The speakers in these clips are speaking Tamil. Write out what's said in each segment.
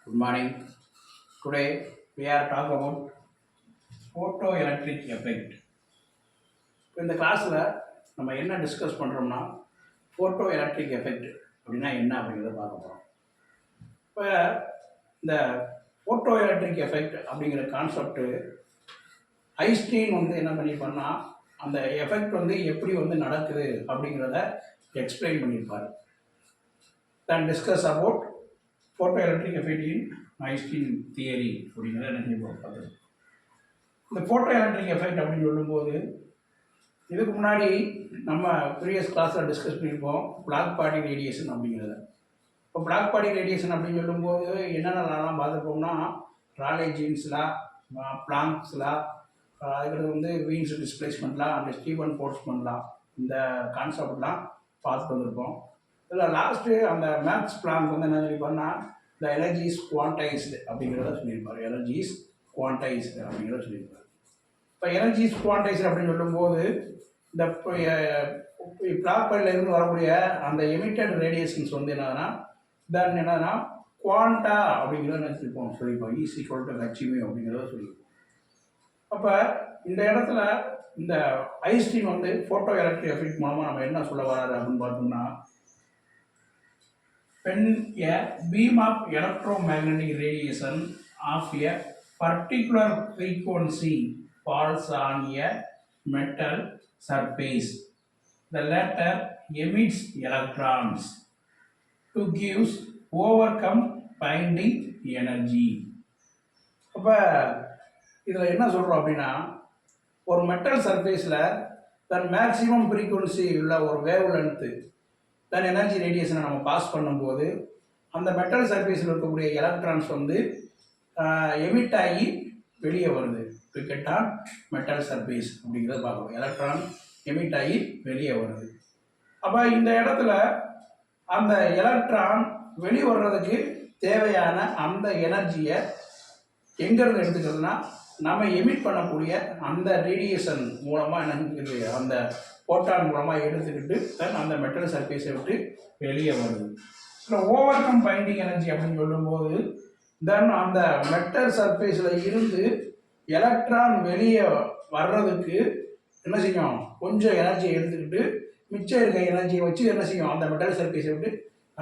Good morning. Today we are talking about photoelectric effect. இப்போ இந்த கிளாஸில் நம்ம என்ன டிஸ்கஸ் பண்ணுறோம்னா ஃபோட்டோ எலக்ட்ரிக் எஃபெக்ட் அப்படின்னா என்ன அப்படிங்கிறத பார்க்க போகிறோம். இப்போ இந்த ஃபோட்டோ எலக்ட்ரிக் எஃபெக்ட் அப்படிங்கிற கான்செப்ட்டு ஐன்ஸ்டீன் என்ன பண்ணியிருப்பார்னா அந்த எஃபெக்ட் எப்படி நடக்குது அப்படிங்கிறத எக்ஸ்பிளைன் பண்ணியிருப்பார். Then discuss about photo electric effect in Einstein theory அப்படிங்கிறத என்ன பார்த்தது. இந்த ஃபோட்டோ எலக்ட்ரிக் எஃபெக்ட் அப்படின்னு சொல்லும்போது இதுக்கு முன்னாடி நம்ம ப்ரீவியஸ் கிளாஸில் டிஸ்கஸ் பண்ணியிருப்போம் பிளாக் பாடி ரேடியேஷன் அப்படிங்கிறத. இப்போ பிளாக் பாடி ரேடியேஷன் அப்படின்னு சொல்லும்போது என்னென்னலாம் பார்த்துருப்போம்னா ராலே ஜீன்ஸ்லாம், பிளாங்க்ஸ்லாம், அதுக்கடுத்து வீன்ஸ் டிஸ்பிளேஸ்மெண்ட்லாம் அண்ட் ஸ்டீவன் போல்ட்ஸ்மேன்லாம் இந்த கான்செப்ட்லாம் பார்த்துட்டு வந்திருப்போம். இதில் லாஸ்ட்டு அந்த மேக்ஸ் பிளாங்க் என்ன சொல்லியிருப்பாருன்னா த எனர்ஜி இஸ் குவான்டைஸ்டு அப்படிங்கிறத சொல்லியிருப்பார். எனர்ஜி இஸ் குவான்டைஸ்டு அப்படிங்கிறத சொல்லியிருப்பார். இப்போ எனர்ஜி இஸ் குவான்டைஸ்டு அப்படின்னு சொல்லும்போது இந்த பிளாக் பாடியிலேருந்து வரக்கூடிய அந்த எமிட்டட் ரேடியேஷன்ஸ் என்னன்னா என்னன்னா குவான்டா அப்படிங்கிறத நினச்சிருப்போம் சொல்லியிருப்போம். ஈஸ் ஈக்குவல் டு ஹெச்மி அப்படிங்கிறத சொல்லியிருப்போம். அப்போ இந்த இடத்துல இந்த ஐன்ஸ்டீன் ஃபோட்டோ எலக்ட்ரிக் எஃபெக்ட் மூலமாக நம்ம என்ன சொல்ல வராது அப்படின்னு பார்த்தோம்னா when a beam of electromagnetic radiation of a particular frequency falls on a metal surface, the latter emits electrons to give overcome binding energy. அப்போ இதில் என்ன சொல்கிறோம் அப்படின்னா ஒரு மெட்டல் சர்ஃபேஸில் தன் மேக்சிமம் ஃப்ரீக்குவன்சி உள்ள ஒரு வேவ் லென்த்து தென் எனர்ஜி ரேடியேஷனை நம்ம பாஸ் பண்ணும்போது அந்த மெட்டல் சர்ஃபேஸில் இருக்கக்கூடிய எலக்ட்ரான்ஸ் எமிட் ஆகி வெளியே வருது. கெட் ஆன் மெட்டல் சர்ஃபேஸ் அப்படிங்கிறத பார்க்குறோம். எலக்ட்ரான் எமிட் ஆகி வெளியே வருது. அப்போ இந்த இடத்துல அந்த எலக்ட்ரான் வெளியே வர்றதுக்கு தேவையான அந்த எனர்ஜியை எங்கேருந்து எடுத்துக்கிறதுனா நம்ம எமிட் பண்ணக்கூடிய அந்த ரேடியேஷன் மூலமாக என்ன அந்த போட்டான் மூலமாக எடுத்துக்கிட்டு தென் அந்த மெட்டல் சர்ஃபேஸை விட்டு வெளியே வருது. So over come binding energy அப்படின்னு சொல்லும்போது தென் அந்த மெட்டல் சர்ஃபேஸில் இருந்து எலக்ட்ரான் வெளியே வர்றதுக்கு என்ன செய்யும், கொஞ்சம் எனர்ஜியை எடுத்துக்கிட்டு மிச்சம் இருக்க எனர்ஜியை வச்சு என்ன செய்யும், அந்த மெட்டல் சர்ஃபேஸை விட்டு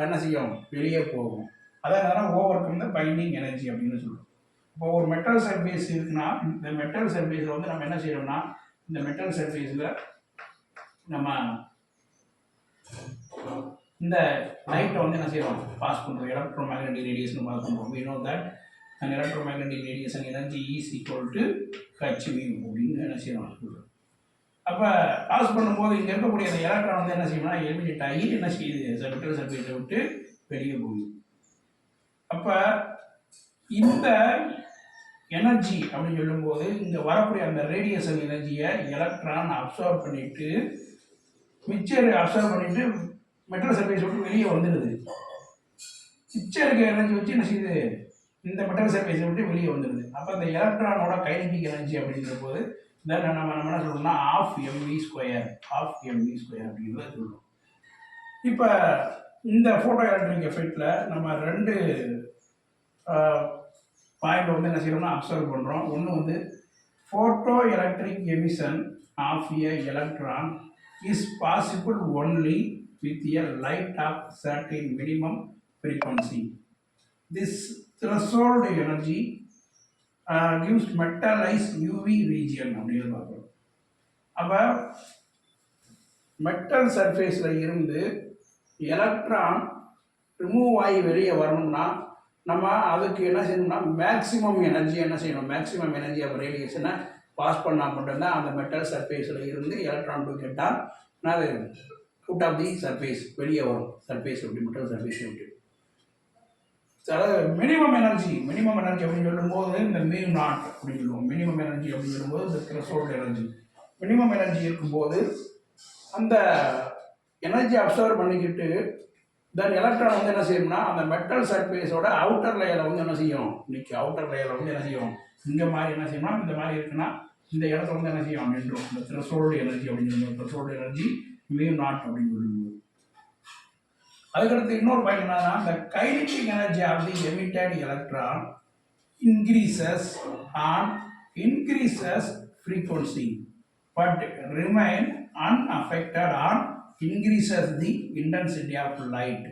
என்ன செய்யும், வெளியே போகும். அதான் ஓவர் கம் த பைண்டிங் எனர்ஜி அப்படின்னு சொல்லுவோம். இப்போ ஒரு மெட்டல் சர்ஃபேஸ் இருக்குன்னா இந்த மெட்டல் சர்ஃபேஸில் நம்ம என்ன செய்யறோம்னா இந்த மெட்டல் சர்ஃபேஸில் நம்ம இந்த லைட்டை என்ன செய்யறோம், பாஸ் பண்ணுறோம். எலக்ட்ரோமேக்னெட்டிக் ரேடியேஷன் பாஸ் பண்ணுறோம். we know that an electromagnetic radiation energy is equal to hν அப்படின்னு என்ன செய்யறோம். அப்போ பாஸ் பண்ணும்போது இங்கே இருக்கக்கூடிய அந்த எலக்ட்ரான் என்ன செய்யணும்னா எலிமினேட் ஆகி என்ன செய்யுது, மெட்டல் சர்ஃபேஸை விட்டு வெளியே போகுது. அப்போ இந்த எனர்ஜி அப்படின்னு சொல்லும்போது இங்கே வரக்கூடிய அந்த ரேடியேஷன் எனர்ஜியை எலக்ட்ரான் அப்சர்வ் பண்ணிட்டு மிச்சர் அப்சர்வ் பண்ணிட்டு மெட்டல் சர்ஃபேஸ் விட்டு வெளியே வந்துடுது. மிச்சம் இருக்க எனர்ஜி வச்சு என்ன செய்யுது, இந்த மெட்டல் சர்ஃபேஸை விட்டு வெளியே வந்துடுது. அப்போ இந்த எலக்ட்ரானோட கைனடிக் எனர்ஜி அப்படிங்கிற போது நம்ம என்ன சொல்லணும்னா ½ mv², ½ mv² அப்படிங்கிறத சொல்லுவோம். இப்போ இந்த ஃபோட்டோ எலக்ட்ரிக் எஃபெக்டில் நம்ம ரெண்டு பாயிண்ட் என்ன செய்யறோம்னா அப்சர்வ் பண்ணுறோம். ஒன்று photo electric emission of a electron is possible only with a light of certain minimum frequency. This threshold energy gives metalise UV region அப்படின்னு பார்க்குறோம். அப்போ மெட்டல் சர்ஃபேஸில் இருந்து எலக்ட்ரான் ரிமூவ் ஆகி வெளியே வரணும்னா நம்ம அதுக்கு என்ன செய்யணும்னா மேக்ஸிமம் எனர்ஜி என்ன செய்யணும், மேக்ஸிமம் எனர்ஜி ஆஃப் ரேடியேஷனை பாஸ் பண்ணால் மட்டும்தான் அந்த மெட்டல் சர்ஃபேஸில் இருந்து electron to get on out of the surface வெளியே வரும். சர்ஃபேஸ் விட்டு மெட்டல் சர்ஃபேஸை விட்டு அதாவது மினிமம் எனர்ஜி அப்படின்னு சொல்லும்போது இந்த μ0 அப்படின்னு சொல்லுவோம். மினிமம் எனர்ஜி அப்படின்னு சொல்லும்போது இந்த த்ரெஷோல்டு எனர்ஜி. மினிமம் எனர்ஜி இருக்கும்போது அந்த எனர்ஜி அப்சர்வ் பண்ணிக்கிட்டு தென் எலக்ட்ரான் என்ன செய்யும்னா அந்த மெட்டல் சர்ஃபேஸோட அவுட்டர் லேயரில் என்ன செய்யும், இன்னைக்கு அவுட்டர் லேயரில் என்ன செய்யும், இங்கே மாதிரி என்ன செய்யணும்னா இந்த மாதிரி இருக்குன்னா இந்த இடத்துல என்ன செய்யும் அப்படின்றோம். இந்த த்ரெஷோல்டு எனர்ஜி அப்படின்னு சொல்லுவோம். த்ரெஷோல்டு எனர்ஜி μ0 அப்படின்னு சொல்லுவோம். அதுக்கடுத்து இன்னொரு பாயிண்ட் என்னன்னா, the kinetic energy of the emitted electron increases on increases frequency but remain unaffected on increases the intensity of light.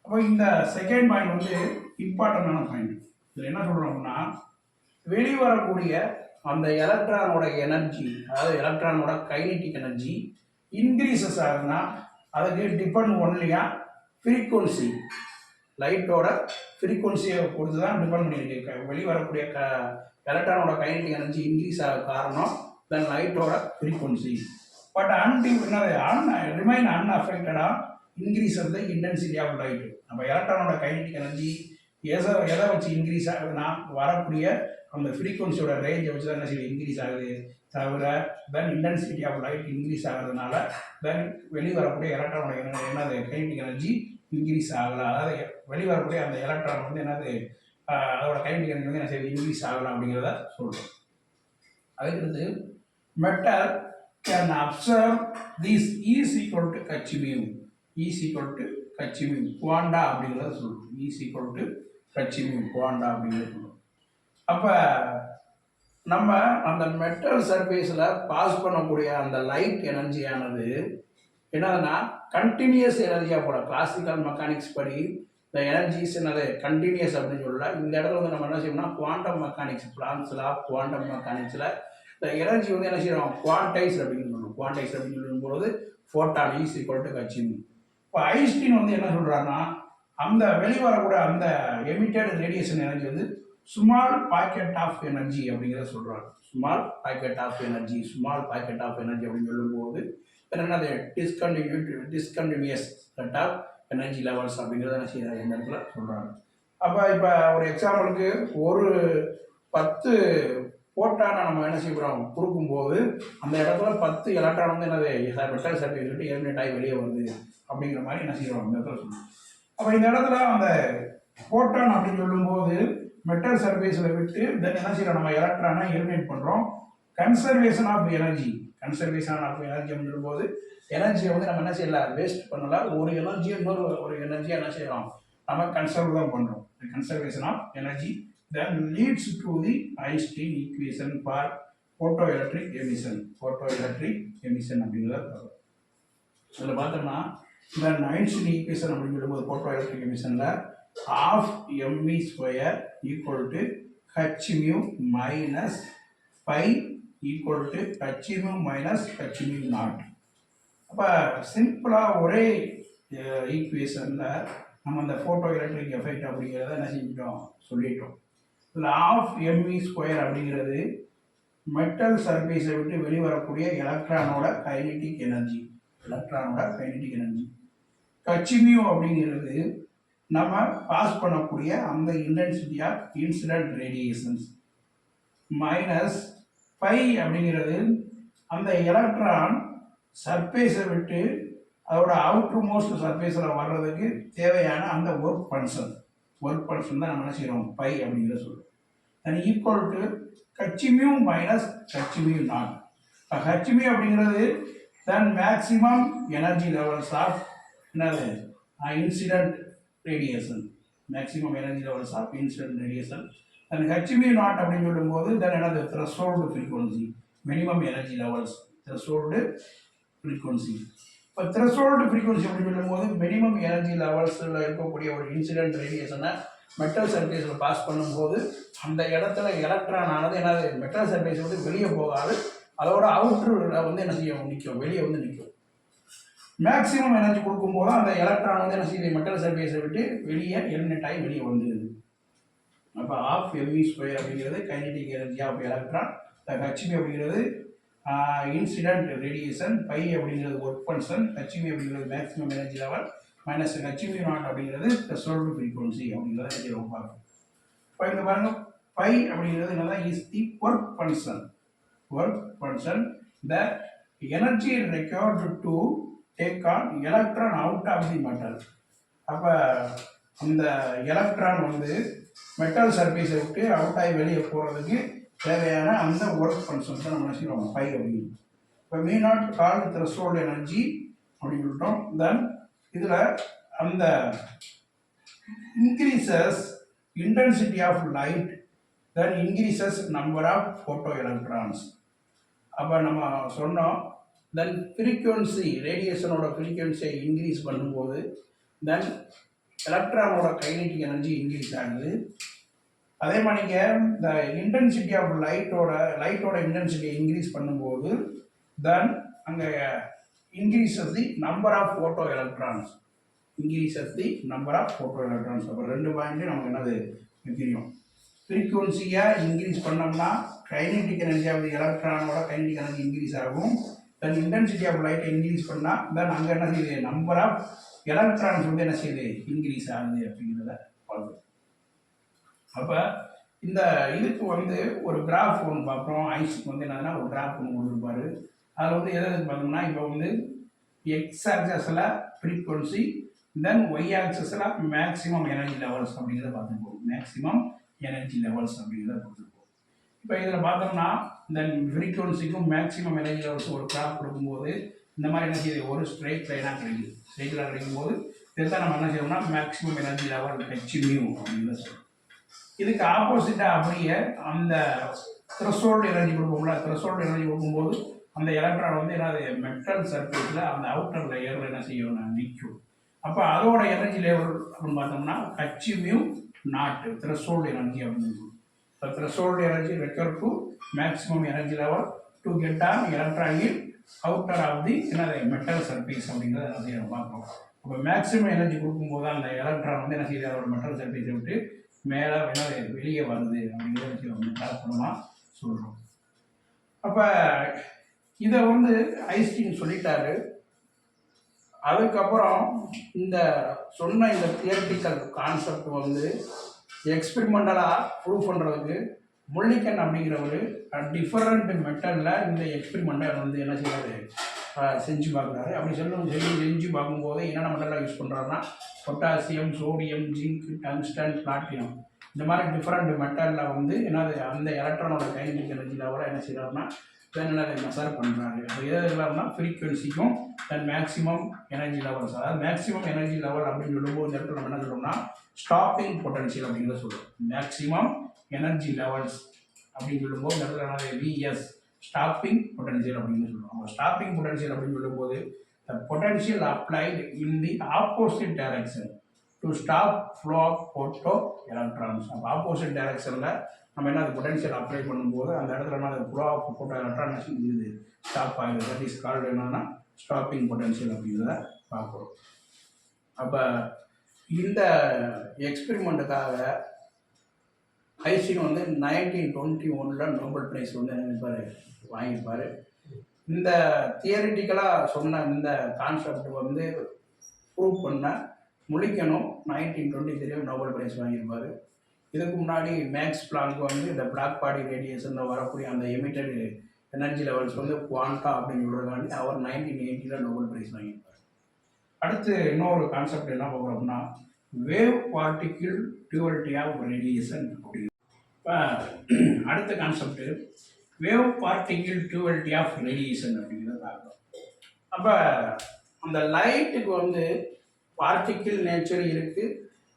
அப்போ இந்த செகண்ட் பாயிண்ட் வந்து இம்பார்ட்டண்டான பாயிண்ட். இதில் என்ன சொல்கிறோம்னா, வெளிவரக்கூடிய அந்த எலக்ட்ரானோட எனர்ஜி, அதாவது எலக்ட்ரானோட கைனெட்டிக் எனர்ஜி இன்க்ரீசஸ் ஆகுதுன்னா அதுக்கு டிபெண்ட் ஒன்லியா ஃப்ரீக்குவன்சி, லைட்டோட ஃப்ரீக்குவன்சியை பொறுத்து தான் டிபெண்ட் பண்ணியிருக்கு. வெளிவரக்கூடிய எலக்ட்ரானோட கைனெட்டிக் எனர்ஜி இன்க்ரீஸ் ஆக காரணம் தென் லைட்டோட ஃப்ரீக்குவன்சி. பட் ரிமைன் அன்அஃபெக்டடாக increase of the intensity of light. நம்ம எலக்ட்ரானோட கைனெட்டிக் எனர்ஜி எதை வச்சு இன்க்ரீஸ் ஆகுதுன்னா வரக்கூடிய அந்த ஃப்ரீக்குவன்சியோட ரேஞ்சை வச்சு தான் என்ன செய்யுது, இன்க்ரீஸ் ஆகுது. தவிர தென் இன்டென்சிட்டி ஆஃப் லைட் இன்க்ரீஸ் ஆகிறதுனால தென் வெளிவரக்கூடிய எலக்ட்ரானோட என்னது கைனெட்டிக் எனர்ஜி இன்க்ரீஸ் ஆகலாம். அதாவது வெளிவரக்கூடிய அந்த எலக்ட்ரான் வந்து என்னது அதோட கைனெட்டிக் எனர்ஜி வந்து என்ன செய்யுது, இன்க்ரீஸ் ஆகலாம் அப்படிங்கிறத சொல்கிறோம். அதுக்கடுத்து metal can observe this is equal to h mu, is equal to h mu குவாண்டா அப்படிங்கிறத சொல்கிறோம். Is equal to h mu குவாண்டா அப்படிங்கிறத சொல்கிறோம். அப்போ நம்ம அந்த மெட்டல் சர்ஃபேஸில் பாஸ் பண்ணக்கூடிய அந்த லைட் எனர்ஜியானது என்னதுன்னா கண்டினியூஸ் எனர்ஜியாக போல. கிளாசிக்கல் மெக்கானிக்ஸ் படி இந்த எனர்ஜிஸ் என்னது கண்டினியூஸ் அப்படின்னு சொல்லல. இந்த இடத்துல வந்து நம்ம என்ன செய்யணும்னா குவாண்டம் மெக்கானிக்ஸ், பிளான்ஸில் குவாண்டம் மெக்கானிக்ஸில் இந்த எனர்ஜி வந்து என்ன செய்யறோம், குவான்டைஸ் அப்படின்னு சொல்லணும். குவான்டைஸ் அப்படின்னு சொல்லும்போது photon is equal to h mu. இப்போ ஐன்ஸ்டீன் வந்து என்ன சொல்கிறாருன்னா, அந்த வெளிவரக்கூடிய அந்த எமிட்டட் ரேடியேஷன் எனர்ஜி வந்து ஸ்மால் பாக்கெட் ஆஃப் எனர்ஜி அப்படிங்கிறத சொல்கிறாங்க. Small packet of energy, small packet of energy அப்படின்னு சொல்லும்போது என்னது discontinuous set of energy levels அப்படிங்கிறத என்ன செய்யறாங்க இந்த இடத்துல சொல்கிறாங்க. அப்போ இப்போ ஒரு எக்ஸாம்பிளுக்கு ஒரு 10 போட்டானை நம்ம என்ன செய்யறோம் கொடுக்கும்போது அந்த இடத்துல 10 எலக்ட்ரான் வந்து என்னது மெட்டல் சர்ஃபேஸ் விட்டு எலிமினேட் ஆகி வெளியே வருது அப்படிங்கிற மாதிரி என்ன செய்யறோம் இந்த இடத்துல சொல்லுவோம். அப்போ இந்த இடத்துல அந்த போட்டான் அப்படின்னு சொல்லும்போது மெட்டல் சர்ஃபேஸில் விட்டு தென் என்ன செய்யறோம், நம்ம எலக்ட்ரானை எலிமினேட் பண்ணுறோம். Conservation of energy, conservation of energy அப்படின்னு சொல்லும்போது எனர்ஜியை வந்து நம்ம என்ன செய்யலாம், வேஸ்ட் பண்ணல. ஒரு எனர்ஜியை ஒரு எனர்ஜியை என்ன செய்யறோம், நம்ம கன்சர்வ் தான் பண்ணுறோம். Conservation of energy then leads to the Einstein equation for photoelectric emission. Photoelectric emission அப்படிங்கிறத இதில் பார்த்தோம்னா இந்த ஐன்ஸ்டீன் ஈக்குவேஷன் அப்படின்னு சொல்லும்போது photoelectric emissionல half mv square equal to h mu minus pi equal to h mu minus h mu naught. அப்போ சிம்பிளாக ஒரே ஈக்குவேஷனில் நம்ம அந்த photoelectric effect அப்படிங்கிறத என்ன செஞ்சிட்டோம் சொல்லிட்டோம். இதில் ஆஃப் எம்வி ஸ்கொயர் அப்படிங்கிறது மெட்டல் சர்ஃபேஸை விட்டு வெளிவரக்கூடிய எலக்ட்ரானோட கைனெட்டிக் எனர்ஜி, h mu அப்படிங்கிறது நம்ம பாஸ் பண்ணக்கூடிய அந்த intensity of incident radiations minus phi அப்படிங்கிறது அந்த எலக்ட்ரான் சர்ஃபேஸை விட்டு அதோட அவுட்டர் மோஸ்ட் சர்ஃபேஸில் வர்றதுக்கு தேவையான அந்த ஒர்க் பன்ஷன் தான் நம்ம என்ன செய்கிறோம் பை அப்படிங்கிற சொல்கிறோம். And equal to h mu minus h mu nought. h mu அப்படிங்கிறது then maximum energy levels of என்னது incident radiation, maximum energy levels of incident radiation. And h mu nought அப்படின்னு சொல்லும்போது தென் என்னது threshold frequency, minimum energy levels, threshold frequency. இப்போ த்ரெஷோல்டு ஃப்ரீக்வன்சி அப்படின்னு சொல்லும்போது மினிமம் எனர்ஜி லெவல்ஸில் இருக்கக்கூடிய ஒரு இன்சிடென்ட் ரேடியேஷனை மெட்டல் சர்ஃபேஸில் பாஸ் பண்ணும்போது அந்த இடத்துல எலக்ட்ரான் ஆனது என்னது மெட்டல் சர்ஃபேஸ் வந்து வெளியே போகாது, அதோட அவுட்டரில் வந்து என்ன செய்யும் நிற்கும், வெளியே வந்து நிற்கும். மேக்ஸிமம் எனர்ஜி கொடுக்கும்போது அந்த எலக்ட்ரான் வந்து என்ன செய்யுது மெட்டல் சர்ஃபேஸை விட்டு வெளியே எலிமினேட் ஆகி வெளியே வந்துடுது. அப்போ ஆஃப் எம்வி ஸ்கொயர் அப்படிங்கிறது kinetic energy of electron, h mu அப்படிங்கிறது இன்சிடென்ட் ரேடியேஷன், பை அப்படிங்கிறது ஒர்க் பன்ஷன், h mu அப்படிங்கிறது maximum energy level minus h mu nought அப்படிங்கிறது த்ரெஷோல்டு ஃப்ரீக்வன்சி அப்படிங்கிறத ரொம்ப பார்க்கணும். இப்போ இங்கே பாருங்க பை அப்படிங்கிறது என்னதான் is the work function the energy required to take an electron out of the metal. அப்போ அந்த எலக்ட்ரான் வந்து மெட்டல் சர்ஃபேஸை விட்டு அவுட் ஆகி வெளியே போகிறதுக்கு தேவையான அந்த ஒர்க் பன்ஷன் தான் நம்ம நினைச்சிடுவோம் பை அப்படின்னு. இப்போ me not called threshold energy அப்படின்னு சொல்லிட்டோம். தென் இதில் அந்த increases intensity of light, then increases number of photoelectrons. அப்போ நம்ம சொன்னோம் தென் ஃப்ரீக்குவன்சி ரேடியேஷனோட ஃப்ரீக்குவன்சியை இன்க்ரீஸ் பண்ணும்போது தென் எலக்ட்ரானோட கைனெட்டிக் எனர்ஜி இன்க்ரீஸ் ஆகுது. அதே மாதிரிங்க இந்த இன்டென்சிட்டி ஆஃப் லைட்டோட இன்டென்சிட்டியை இன்க்ரீஸ் பண்ணும்போது தென் அங்கே increases the number of photo electrons. அப்போ 2 பாயிண்ட்டு நமக்கு என்னது தெரியும். ஃப்ரீக்குவன்சியை இன்க்ரீஸ் பண்ணோம்னா கைனெட்டிக் எனர்ஜி ஆஃப் எலக்ட்ரானோட கைனெட்டிக் எனர்ஜி இன்க்ரீஸ் ஆகும். தென் இன்டென்சிட்டி ஆஃப் லைட்டை இன்க்ரீஸ் பண்ணால் தென் அங்கே என்ன செய்யுது, நம்பர் ஆஃப் எலக்ட்ரான்ஸ் வந்து என்ன செய்யுது, இன்க்ரீஸ் ஆகுது அப்படிங்கிறத பார்க்குறோம். அப்போ இந்த இதுக்கு வந்து ஒரு கிராஃப் ஒன்று பார்க்குறோம். ஐன்ஸ்டீன் வந்து என்னதுன்னா ஒரு கிராஃப் ஒன்று கொடுத்துருப்பாரு. அதில் வந்து எது பார்த்தோம்னா இப்போ வந்து எக்ஸ் ஆக்சஸில் ஃப்ரீக்குவன்சி தென் ஒய் ஆக்சஸில் மேக்ஸிமம் எனர்ஜி லெவல்ஸ் அப்படிங்கிறத பார்த்துருப்போம். மேக்ஸிமம் எனர்ஜி லெவல்ஸ் அப்படிங்கிறத கொடுத்துருப்போம். இப்போ இதில் பார்த்தோம்னா இந்த ஃப்ரீக்குவன்சிக்கும் மேக்ஸிமம் எனர்ஜி லெவல்ஸ் ஒரு கிராஃப் கொடுக்கும்போது இந்த மாதிரி என்ன செய்யுது, ஒரு ஸ்ட்ரைட் லைனாக கிடைக்குது. ஸ்ட்ரைட் லைனாக கிடைக்கும்போது இதுதான் நம்ம என்ன செய்யணும்னா மேக்ஸிமம் எனர்ஜி லெவல் ஹெச்மியூ அப்படிங்கிறத சொல்லுவோம். இதுக்கு ஆப்போசிட்டாக அப்படியே அந்த த்ரெஷோல்டு எனர்ஜி கொடுப்போம்ல, த்ரெஷோல்டு எனர்ஜி கொடுக்கும்போது அந்த எலக்ட்ரான் வந்து என்னது மெட்டல் சர்ஃபேஸில் அந்த அவுட்டர் லேயரில் என்ன செய்யணும், நிற்கும். அப்போ அதோட எனர்ஜி லெவல் அப்படின்னு பார்த்தோம்னா ஹெச்மியூ நாட் த்ரெஷோல்டு எனர்ஜி அப்படின்னு சொல்லுவோம். இப்போ threshold energy recur to maximum energy level to get an electron in outer of the என்னது மெட்டல் சர்ஃபேஸ் அப்படிங்கிறத என்ன செய்யணும் பார்க்குறோம். அப்போ மேக்ஸிமம் எனர்ஜி கொடுக்கும்போது அந்த எலக்ட்ரான் வந்து என்ன செய்யுது, அதோட மெட்டல் சர்ஃபேஸை விட்டு மேலே வெளியே வருது அப்படிங்கிற விஷயம் கரெக்டாக சொல்கிறோம். அப்போ இதை வந்து ஐன்ஸ்டீன் சொல்லிட்டாரு. அதுக்கப்புறம் இந்த சொன்ன இந்த தியரிட்டிக்கல் கான்செப்ட் வந்து எக்ஸ்பெரிமெண்டலாக ப்ரூவ் பண்ணுறதுக்கு முல்லிக்கன் அப்படிங்கிறவர் டிஃபரண்ட் மெட்டலில் இந்த எக்ஸ்பெரிமெண்ட்டை வந்து என்ன செய்யறாரு, செஞ்சு பார்க்குறாரு. அப்படி செஞ்சு பார்க்கும்போது என்னென்ன மெட்டலாக யூஸ் பண்ணுறாருன்னா potassium, sodium, zinc, tungsten, platinum இந்த மாதிரி டிஃப்ரெண்ட் மெட்டலில் வந்து என்னது அந்த எலக்ட்ரானோட கைனெட்டிக் எனர்ஜி லெவலை என்ன செய்கிறாருன்னா என்னதை மெஷர் பண்ணுறாரு. அப்போ எது இல்லாமல் ஃப்ரீக்குவன்சிக்கும் தென் மேக்ஸிமம் எனர்ஜி லெவல்ஸ், அதாவது மேக்ஸிமம் எனர்ஜி லெவல் அப்படின்னு சொல்லும்போது இந்த இடத்துல நம்ம என்ன சொல்கிறோம்னா ஸ்டாப்பிங் பொட்டன்ஷியல் அப்படிங்கிறத சொல்லுவோம். மேக்ஸிமம் எனர்ஜி லெவல்ஸ் அப்படின்னு சொல்லும்போது இந்த இடத்துல என்னது விஎஸ் ஸ்டாப்பிங் பொட்டன்ஷியல் அப்படின்னு சொல்லுவோம். ஸ்டாப்பிங் பொட்டன்ஷியல் அப்படின்னு சொல்லும்போது the potential applied in the opposite direction to stop flow of photo electrons. அப்போ ஆப்போசிட் டைரக்ஷனில் நம்ம என்ன பொட்டன்ஷியல் அப்ளை பண்ணும்போது அந்த இடத்துல என்ன ஃப்ளோ ஆஃப் ஃபோட்டோ எலக்ட்ரான்ஸ் இது ஸ்டாப் ஆகிடுது. தட் இஸ் கால்டு என்னன்னா ஸ்டாப்பிங் பொட்டன்ஷியல் அப்படிங்கிறத பார்க்குறோம். அப்போ இந்த எக்ஸ்பெரிமெண்ட்டுக்காக ஐன்ஸ்டீன் வந்து 1921 நோபல் ப்ரைஸ் வந்து நினைப்பார், வாங்கியிருப்பார். இந்த தியரிட்டிக்கலாக சொன்ன இந்த கான்செப்ட் வந்து ப்ரூவ் பண்ண முல்லிக்கனும் 1923 நோபல் ப்ரைஸ் வாங்கியிருப்பார். இதுக்கு முன்னாடி மேக்ஸ் பிளாங்க் வந்து இந்த பிளாக் பாடி ரேடியேஷனில் வரக்கூடிய அந்த எமிட்டட் எனர்ஜி லெவல்ஸ் வந்து குவாண்டா அப்படின்னு சொல்கிறதாண்டி அவர் 1980 நோபல் ப்ரைஸ் வாங்கியிருப்பார். அடுத்து இன்னொரு கான்செப்ட் என்ன பார்க்குறோம்னா wave particle duality of radiation அப்படின்னு. இப்போ அடுத்த concept wave particle duality of radiation அப்படிங்கிறத பார்க்குறோம். அப்போ அந்த லைட்டுக்கு வந்து பார்ட்டிக்கிள் நேச்சர் இருக்குது,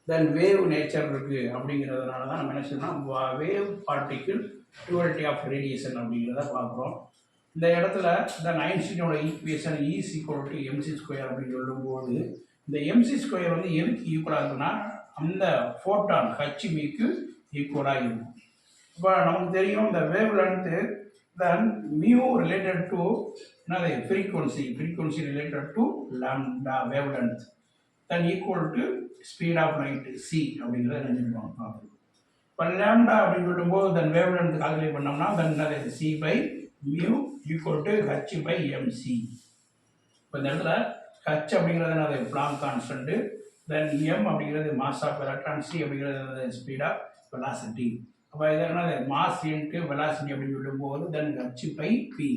தென் வேவ் நேச்சர் இருக்குது. அப்படிங்கிறதுனால தான் நம்ம என்ன செய்யணும்னா wave particle duality of radiation அப்படிங்கிறத பார்க்குறோம். இந்த இடத்துல இந்த ஐன்ஸ்டீனோட equation is equal to MC square அப்படின்னு சொல்லும்போது இந்த எம்சி ஸ்கொயர் வந்து எதுக்கு ஈக்குவலாக இருக்குன்னா அந்த ஃபோட்டான் ஹெச்மிக்கு ஈக்குவலாக இருக்கும். இப்போ நமக்கு தெரியும் இந்த wave length then mu related to என்னது frequency related to lambda wave length then equal to speed of light C அப்படிங்கிறத நினைச்சிருப்பாங்க பார்க்கணும். இப்போ லாம்டா அப்படின்னு சொல்லும்போது தென் வேவ் லென்த் கால்குலேட் பண்ணோம்னா தென் என்னது c by mu equal to h by m c. இப்போ இந்த இடத்துல ஹெச் அப்படிங்கிறது என்னது பிளாங்க் கான்ஸ்டன்ட்டு, தென் எம் அப்படிங்கிறது மாஸ் ஆஃப் எலக்ட்ரான், சி அப்படிங்கிறது ஸ்பீட் ஆஃப் வெலாசிட்டி. அப்போ இது என்னது மாஸ் இன்ட்டு வெலாசிட்டி அப்படின்னு சொல்லும்போது then h by p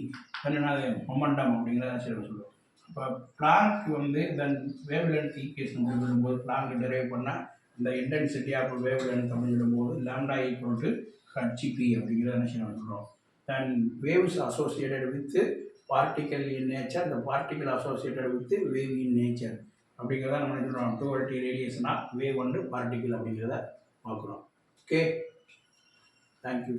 then என்னது மொமெண்டம் அப்படிங்கிறத சொல்லுவோம். இப்போ பிளாங்க் வந்து தென் வேவ் லென்த் ஈக்குவேஷன் அப்படின்னு சொல்லும்போது பிளாங்க் டெரைவ் பண்ணால் இந்த இன்டென்சிட்டி ஆஃப் வேவ் லென்த் அப்படின்னு சொல்லும்போது லாம்டா ஈக்குவல் டு ஹெச்பி அப்படிங்கிறத என்ன சொல்கிறோம். Then waves associated with particle in nature, the particle associated with wave in nature அப்படிங்கிறத நம்ம என்ன சொல்கிறோம், டுவல்டி ரேடியேஷனாக வேவ் வந்து பார்ட்டிகிள் அப்படிங்கிறத பார்க்குறோம். Okay, thank you.